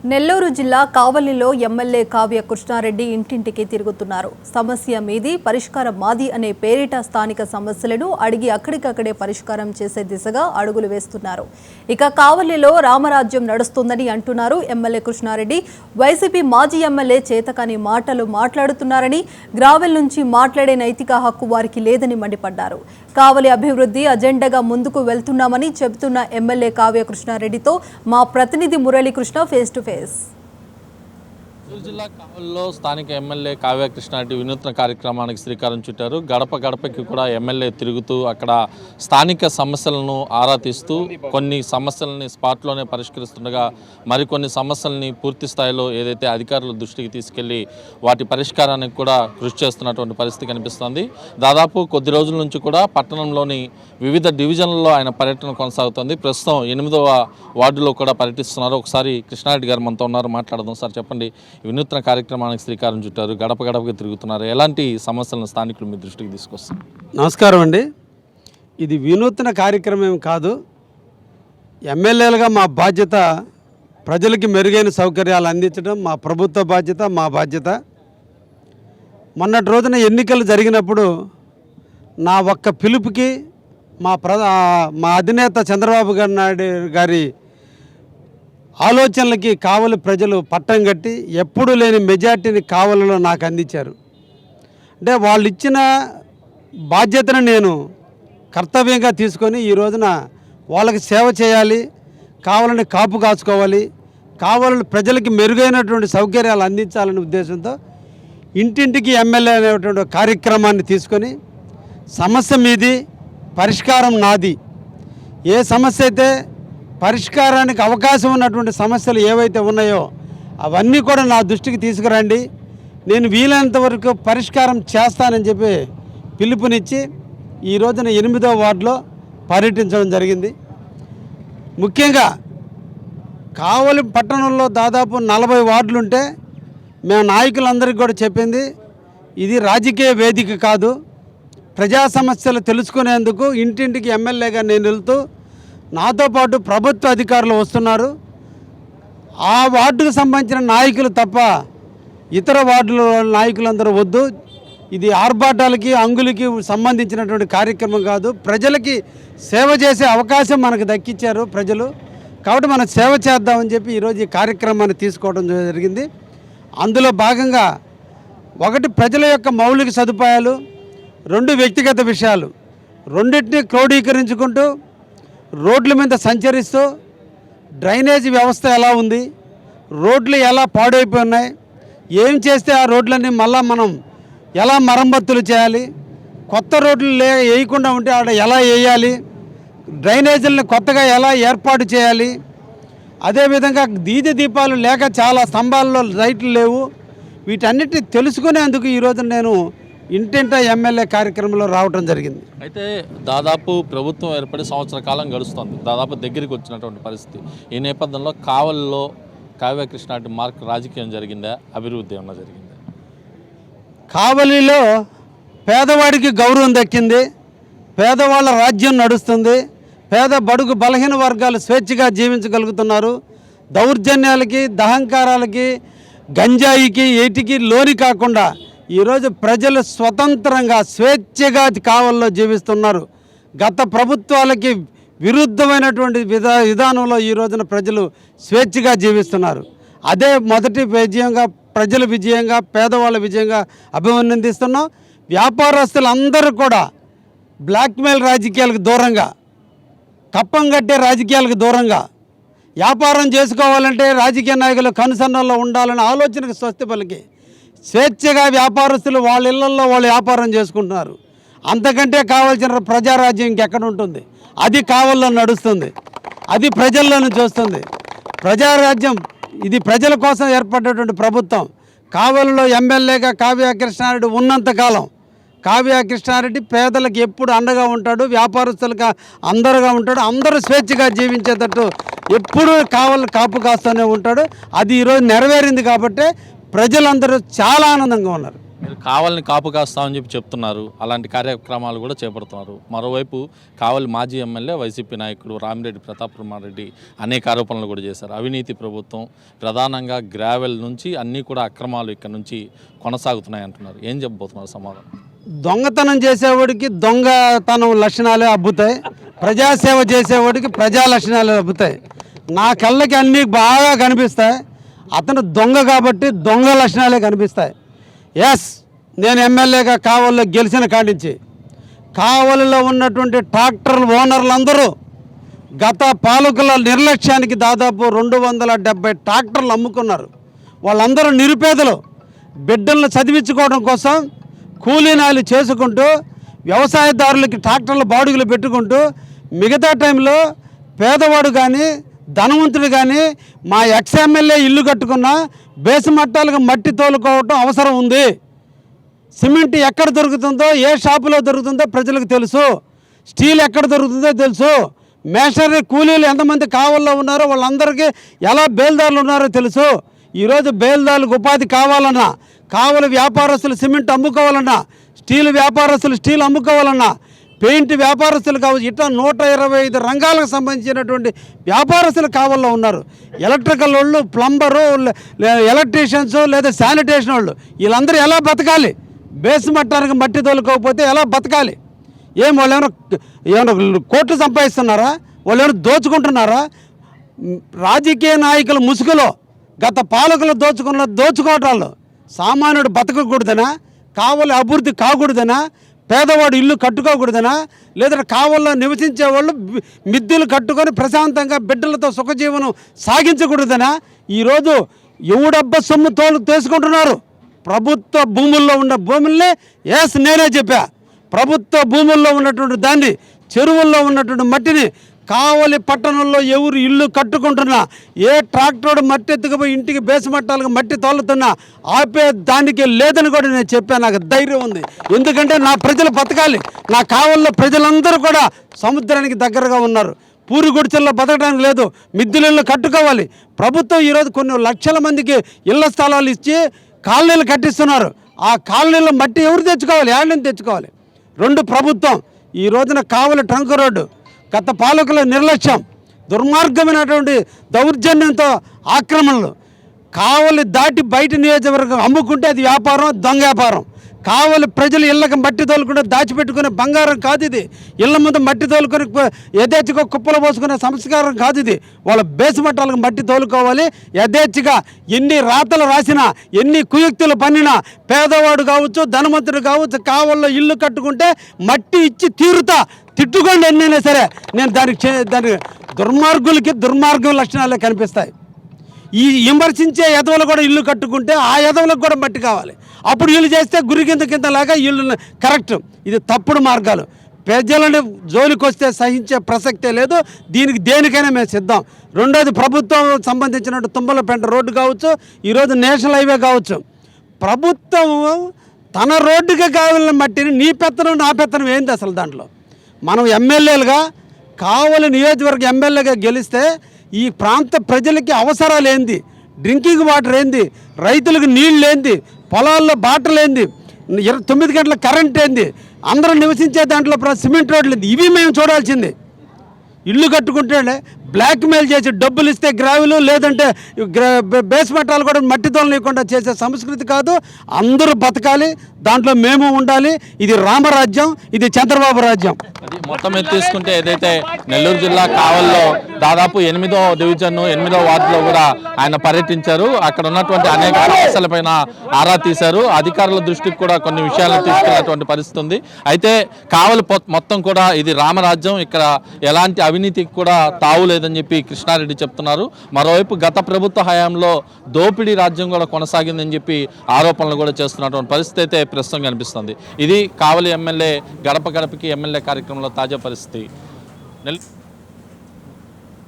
నెల్లూరు జిల్లా కావలిలో ఎమ్మెల్యే కావ్య కృష్ణారెడ్డి ఇంటింటికి తిరుగుతున్నారు. సమస్య మీది పరిష్కారం మాది అనే పేరిట స్థానిక సమస్యలను అడిగి అక్కడికక్కడే పరిష్కారం చేసే దిశగా అడుగులు వేస్తున్నారు. ఇక కావలిలో రామరాజ్యం నడుస్తుందని అంటున్నారు ఎమ్మెల్యే కృష్ణారెడ్డి. వైసీపీ మాజీ ఎమ్మెల్యే చేతకాని మాటలు మాట్లాడుతున్నారని, గ్రావెల్ నుంచి మాట్లాడే నైతిక హక్కు వారికి లేదని మండిపడ్డారు. కావలి అభివృద్ధి అజెండాగా ముందుకు వెళ్తున్నామని చెబుతున్న ఎమ్మెల్యే కావ్య కృష్ణారెడ్డితో మా ప్రతినిధి Muralikrishna face to face. Nellore జిల్లా కావలిలో స్థానిక ఎమ్మెల్యే కావ్య కృష్ణారెడ్డి వినూత్న కార్యక్రమానికి శ్రీకారం చుట్టారు. గడప గడపకి కూడా ఎమ్మెల్యే తిరుగుతూ అక్కడ స్థానిక సమస్యలను ఆరా తీస్తూ కొన్ని సమస్యలని స్పాట్లోనే పరిష్కరిస్తుండగా మరికొన్ని సమస్యలని పూర్తి స్థాయిలో ఏదైతే అధికారుల దృష్టికి తీసుకెళ్లి వాటి పరిష్కారానికి కూడా కృషి చేస్తున్నటువంటి పరిస్థితి కనిపిస్తోంది. దాదాపు కొద్ది రోజుల నుంచి కూడా పట్టణంలోని వివిధ డివిజన్లలో ఆయన పర్యటన కొనసాగుతోంది. ప్రస్తుతం 8వ వార్డులో కూడా పర్యటిస్తున్నారు. ఒకసారి కృష్ణారెడ్డి గారు మనతో ఉన్నారు, మాట్లాడదాం. సార్ చెప్పండి, వినూత్న కార్యక్రమానికి శ్రీకారం చుట్టారు, గడప గడపకి తిరుగుతున్నారు, ఎలాంటి సమస్యలను స్థానికులు మీ దృష్టికి తీసుకొస్తారు? నమస్కారం అండి. ఇది వినూత్న కార్యక్రమం కాదు. ఎమ్మెల్యేలుగా మా బాధ్యత ప్రజలకి మెరుగైన సౌకర్యాలు అందించడం మా ప్రభుత్వ బాధ్యత, మా బాధ్యత. మొన్నటి రోజున ఎన్నికలు జరిగినప్పుడు నా ఒక్క పిలుపుకి మా అధినేత చంద్రబాబు నాయుడు గారి ఆలోచనలకి కావలి ప్రజలు పట్టం కట్టి ఎప్పుడూ లేని మెజార్టీని కావలిలో నాకు అందించారు. అంటే వాళ్ళు ఇచ్చిన బాధ్యతను నేను కర్తవ్యంగా తీసుకొని ఈ రోజున వాళ్ళకి సేవ చేయాలి, కావాలని కాపు కాచుకోవాలి, కావాలని ప్రజలకి మెరుగైనటువంటి సౌకర్యాలు అందించాలనే ఉద్దేశంతో ఇంటింటికి ఎమ్మెల్యే అనేటువంటి కార్యక్రమాన్ని తీసుకొని సమస్య మీది పరిష్కారం నాది, ఏ సమస్య అయితే పరిష్కారానికి అవకాశం ఉన్నటువంటి సమస్యలు ఏవైతే ఉన్నాయో అవన్నీ కూడా నా దృష్టికి తీసుకురండి, నేను వీలైనంత వరకు పరిష్కారం చేస్తానని చెప్పి పిలుపునిచ్చి ఈ రోజున 8వ వార్డులో పర్యటించడం జరిగింది. ముఖ్యంగా కావలి పట్టణంలో దాదాపు 40 వార్డులు ఉంటే మేము నాయకులందరికీ కూడా చెప్పింది, ఇది రాజకీయ వేదిక కాదు, ప్రజా సమస్యలు తెలుసుకునేందుకు ఇంటింటికి ఎమ్మెల్యేగా నేను వెళ్తూ నాతో పాటు ప్రభుత్వ అధికారులు వస్తున్నారు. ఆ వార్డుకు సంబంధించిన నాయకులు తప్ప ఇతర వార్డుల నాయకులందరూ వద్దు, ఇది ఆర్భాటాలకి అంగులకి సంబంధించినటువంటి కార్యక్రమం కాదు, ప్రజలకి సేవ చేసే అవకాశం మనకు దక్కించారు ప్రజలు, కాబట్టి మనం సేవ చేద్దామని చెప్పి ఈరోజు ఈ కార్యక్రమాన్ని తీసుకోవడం జరిగింది. అందులో భాగంగా ఒకటి ప్రజల యొక్క మౌలిక సదుపాయాలు, 2 వ్యక్తిగత విషయాలు, రెండింటినీ క్రోడీకరించుకుంటూ రోడ్ల మీద సంచరిస్తూ డ్రైనేజీ వ్యవస్థ ఎలా ఉంది, రోడ్లు ఎలా పాడైపోయినాయి, ఏం చేస్తే ఆ రోడ్లన్నీ మళ్ళా మనం ఎలా మరమ్మతులు చేయాలి, కొత్త రోడ్లు వేయకుండా ఉంటే ఆడ ఎలా వేయాలి, డ్రైనేజీలను కొత్తగా ఎలా ఏర్పాటు చేయాలి, అదేవిధంగా వీధి దీపాలు లేక చాలా స్తంభాల్లో లైట్లు లేవు, వీటన్నిటిని తెలుసుకునేందుకు ఈరోజు నేను ఇంటింట ఎమ్మెల్యే కార్యక్రమంలో రావడం జరిగింది. అయితే దాదాపు ప్రభుత్వం ఏర్పడి సంవత్సర కాలం గడుస్తుంది, దాదాపు దగ్గరికి వచ్చినటువంటి పరిస్థితి. ఈ నేపథ్యంలో కావలిలో కావ్య కృష్ణారెడ్డి మార్క్ రాజకీయం జరిగిందా, అభివృద్ధి ఏమన్నా జరిగిందా? కావలిలో పేదవాడికి గౌరవం దక్కింది, పేదవాళ్ళ రాజ్యం నడుస్తుంది, పేద బడుగు బలహీన వర్గాలు స్వేచ్ఛగా జీవించగలుగుతున్నారు, దౌర్జన్యాలకి దహంకారాలకి గంజాయికి ఏటికి లోని కాకుండా ఈరోజు ప్రజలు స్వతంత్రంగా స్వేచ్ఛగా కావల్లో జీవిస్తున్నారు. గత ప్రభుత్వాలకి విరుద్ధమైనటువంటి విధానంలో ఈ రోజున ప్రజలు స్వేచ్ఛగా జీవిస్తున్నారు. అదే మొదటి విజయంగా, ప్రజల విజయంగా, పేదవాళ్ళ విజయంగా అభినందిస్తున్నాం. వ్యాపారస్తులందరూ కూడా బ్లాక్మెయిల్ రాజకీయాలకు దూరంగా, కప్పం కట్టే రాజకీయాలకు దూరంగా వ్యాపారం చేసుకోవాలంటే రాజకీయ నాయకులు కనుసన్నల్లో ఉండాలనే ఆలోచనకు స్వస్తి పలికి స్వేచ్ఛగా వ్యాపారస్తులు వాళ్ళ ఇళ్లల్లో వాళ్ళు వ్యాపారం చేసుకుంటున్నారు. అంతకంటే కావాల్సిన ప్రజారాజ్యం ఇంకెక్కడ ఉంటుంది? అది కావల్లో నడుస్తుంది, అది ప్రజల్లో నుంచి వస్తుంది. ప్రజారాజ్యం ఇది ప్రజల కోసం ఏర్పడినటువంటి ప్రభుత్వం. కావలిలో ఎమ్మెల్యేగా కావ్య కృష్ణారెడ్డి ఉన్నంతకాలం కావ్య కృష్ణారెడ్డి పేదలకు ఎప్పుడు అండగా ఉంటాడు, వ్యాపారస్తులకు అందరుగా ఉంటాడు, అందరూ స్వేచ్ఛగా జీవించేటట్టు ఎప్పుడూ కాపు కాస్తూనే ఉంటాడు. అది ఈరోజు నెరవేరింది కాబట్టి ప్రజలందరూ చాలా ఆనందంగా ఉన్నారు. మీరు కావాలని కాపు కాస్తామని చెప్పి చెప్తున్నారు, అలాంటి కార్యక్రమాలు కూడా చేపడుతున్నారు. మరోవైపు కావలి మాజీ ఎమ్మెల్యే వైసీపీ నాయకుడు రామిరెడ్డి ప్రతాప్ రెడ్డి అనేక ఆరోపణలు కూడా చేశారు. అవినీతి ప్రభుత్వం, ప్రధానంగా గ్రావెల్ నుంచి అన్నీ కూడా అక్రమాలు ఇక్కడ నుంచి కొనసాగుతున్నాయి అంటున్నారు. ఏం చెప్పబోతున్నారు సమాధానం? దొంగతనం చేసేవాడికి దొంగతనం లక్షణాలే అబ్బుతాయి, ప్రజాసేవ చేసేవాడికి ప్రజా లక్షణాలు అబ్బుతాయి. నా కళ్ళకి అన్నీ బాగా కనిపిస్తాయి. అతను దొంగ కాబట్టి దొంగ లక్షణాలే కనిపిస్తాయి. ఎస్, నేను ఎమ్మెల్యేగా కావలిలో గెలిచిన కాడించి కావలిలో ఉన్నటువంటి ట్రాక్టర్ ఓనర్లందరూ గత పాలకుల నిర్లక్ష్యానికి దాదాపు 270 ట్రాక్టర్లు అమ్ముకున్నారు. వాళ్ళందరూ నిరుపేదలు. బిడ్డలను చదివించుకోవడం కోసం కూలీనాలు చేసుకుంటూ వ్యవసాయదారులకి ట్రాక్టర్ల బాడుగులు పెట్టుకుంటూ మిగతా టైంలో పేదవాడు కానీ ధనవంతుడు కానీ మా ఎమ్మెల్యే ఇల్లు కట్టుకున్న బేస్ మట్టాలకు మట్టి తోలుకోవటం అవసరం ఉంది. సిమెంట్ ఎక్కడ దొరుకుతుందో, ఏ షాపులో దొరుకుతుందో ప్రజలకు తెలుసు. స్టీల్ ఎక్కడ దొరుకుతుందో తెలుసు. మేషనరీ కూలీలు ఎంతమంది కావల్లో ఉన్నారో వాళ్ళందరికీ ఎలా బేల్దారులు ఉన్నారో తెలుసు. ఈరోజు బేల్దారులకు ఉపాధి కావాలన్నా, కావలి వ్యాపారస్తులు సిమెంట్ అమ్ముకోవాలన్నా, స్టీల్ వ్యాపారస్తులు స్టీల్ అమ్ముకోవాలన్నా, పెయింట్ వ్యాపారస్తులు కావచ్చు, ఇట్లా 125 రంగాలకు సంబంధించినటువంటి వ్యాపారస్తులు కావల్లో ఉన్నారు. ఎలక్ట్రికల్ వాళ్ళు, ప్లంబరు, ఎలక్ట్రీషియన్స్ లేదా శానిటేషన్ వాళ్ళు, వీళ్ళందరూ ఎలా బతకాలి? బేస్ మట్టానికి మట్టి తోలుకోకపోతే ఎలా బతకాలి? వాళ్ళు ఏమైనా కోట్లు సంపాదిస్తున్నారా? వాళ్ళు ఏమైనా దోచుకుంటున్నారా? రాజకీయ నాయకుల ముసుగులో గత పాలకులు దోచుకోవటాలు సామాన్యుడు బతకకూడదనా? కావలి అభివృద్ధి కాకూడదనా? పేదవాడు ఇల్లు కట్టుకోకూడదనా? లేదా కావల్లో నివసించే వాళ్ళు మిద్దెలు కట్టుకొని ప్రశాంతంగా బిడ్డలతో సుఖజీవనం సాగించకూడదనా? ఈరోజు ఎవడబ్బ సొమ్ము తీసుకుంటున్నారు. ప్రభుత్వ భూముల్లో ఉన్న భూముల్ని నేనే చెప్పా, ప్రభుత్వ భూముల్లో ఉన్నటువంటి దాన్ని, చెరువుల్లో ఉన్నటువంటి మట్టిని కావలి పట్టణంలో ఎవరు ఇల్లు కట్టుకుంటున్నా, ఏ ట్రాక్టర్ మట్టి ఎత్తుకుపోయి ఇంటికి బేస్ మట్టాలకు మట్టి తోలుతున్నా ఆపే దానికి లేదని కూడా నేను చెప్పాను. నాకు ధైర్యం ఉంది. ఎందుకంటే నా ప్రజలు బతకాలి. నా కావలిలో ప్రజలందరూ కూడా సముద్రానికి దగ్గరగా ఉన్నారు. పూరి గుడిచెల్లో బతకడానికి లేదు, మిద్దెలు కట్టుకోవాలి. ప్రభుత్వం ఈరోజు కొన్ని లక్షల మందికి ఇళ్ల స్థలాలు ఇచ్చి కాలనీలు కట్టిస్తున్నారు. ఆ కాలనీలో మట్టి ఎవరు తెచ్చుకోవాలి? ఏళ్ళని తెచ్చుకోవాలి. 2 ప్రభుత్వం. ఈ రోజున కావలి ట్రంక్ రోడ్డు గత పాలకుల నిర్లక్ష్యం, దుర్మార్గమైనటువంటి దౌర్జన్యంతో ఆక్రమణలు. కావలి దాటి బయట నియోజకవర్గం అమ్ముకుంటే అది వ్యాపారం, దొంగ వ్యాపారం. కావలి ప్రజలు ఇళ్ళకి మట్టి తోలుకుంటే దాచిపెట్టుకునే బంగారం కాదు ఇది. ఇళ్ళ ముందు మట్టి తోలుకొని యథేచ్ఛగా కుప్పలు పోసుకునే సంస్కారం కాదు ఇది. వాళ్ళ బేస్ మట్టాలకు మట్టి తోలుకోవాలి. యథేచ్ఛగా ఎన్ని రాతలు రాసినా, ఎన్ని కుయుక్తులు పన్నినా, పేదవాడు కావచ్చు, ధనవంతుడు కావచ్చు, కావల్లో ఇల్లు కట్టుకుంటే మట్టి ఇచ్చి తీరుతా, తిట్టుకోండి ఎన్నైనా సరే. నేను దానికి దుర్మార్గులకి దుర్మార్గం లక్షణాలే కనిపిస్తాయి. ఈ విమర్శించే యదవులు కూడా ఇల్లు కట్టుకుంటే ఆ యదవులకు కూడా మట్టి కావాలి. అప్పుడు వీళ్ళు చేస్తే గురి కింద లాగా వీళ్ళు కరెక్ట్. ఇది తప్పుడు మార్గాలు. ప్రజలను జోలికి వస్తే సహించే ప్రసక్తే లేదు. దేనికైనా మేము సిద్ధం. రెండోది, ప్రభుత్వం సంబంధించిన తుమ్మలపేంట రోడ్డు కావచ్చు, ఈరోజు నేషనల్ హైవే కావచ్చు, ప్రభుత్వం తన రోడ్డుకి కావాలని మట్టిని నీ పెత్తనం నా పెత్తనం ఏంది అసలు? దాంట్లో మనం ఎమ్మెల్యేలుగా, కావలి నియోజకవర్గ ఎమ్మెల్యేగా గెలిస్తే ఈ ప్రాంత ప్రజలకి అవసరాలు ఏంది, డ్రింకింగ్ వాటర్ ఏంది, రైతులకు నీళ్ళు ఏంది, పొలాల్లో బాటలు ఏంది, 9 గంటల కరెంట్ ఏంది, అందరూ నివసించే దాంట్లో సిమెంట్ రోడ్లు ఏంది, ఇవి మేము చూడాల్సింది. ఇల్లు కట్టుకుంటే బ్లాక్మెయిల్ చేసి డబ్బులు ఇస్తే గ్రావెలు, లేదంటే బేస్ మట్టాలు కూడా మట్టి తోలనీయకుండా చేసే సంస్కృతి కాదు. అందరూ బతకాలి, దాంట్లో మేము ఉండాలి. ఇది రామరాజ్యం, ఇది చంద్రబాబు రాజ్యం. అది మొత్తం మీద తీసుకుంటే ఏదైతే నెల్లూరు జిల్లా కావల్లో దాదాపు 8వ డివిజన్ 8వ వార్డులో కూడా ఆయన పర్యటించారు. అక్కడ ఉన్నటువంటి అనేక సమస్యలపైన ఆరా తీశారు. అధికారుల దృష్టికి కూడా కొన్ని విషయాలను తీసుకున్నటువంటి పరిస్థితి ఉంది. అయితే కావలి మొత్తం కూడా ఇది రామరాజ్యం, ఇక్కడ ఎలాంటి అవినీతికి కూడా తావు లేదని చెప్పి కృష్ణారెడ్డి చెప్తున్నారు. మరోవైపు గత ప్రభుత్వ హయాంలో దోపిడీ రాజ్యం కూడా కొనసాగిందని చెప్పి ఆరోపణలు కూడా చేస్తున్నటువంటి పరిస్థితి అయితే ప్రస్తుతం కనిపిస్తుంది. ఇది కావలి ఎమ్మెల్యే గడప గడపకి ఎమ్మెల్యే కార్యక్రమంలో తాజా పరిస్థితి.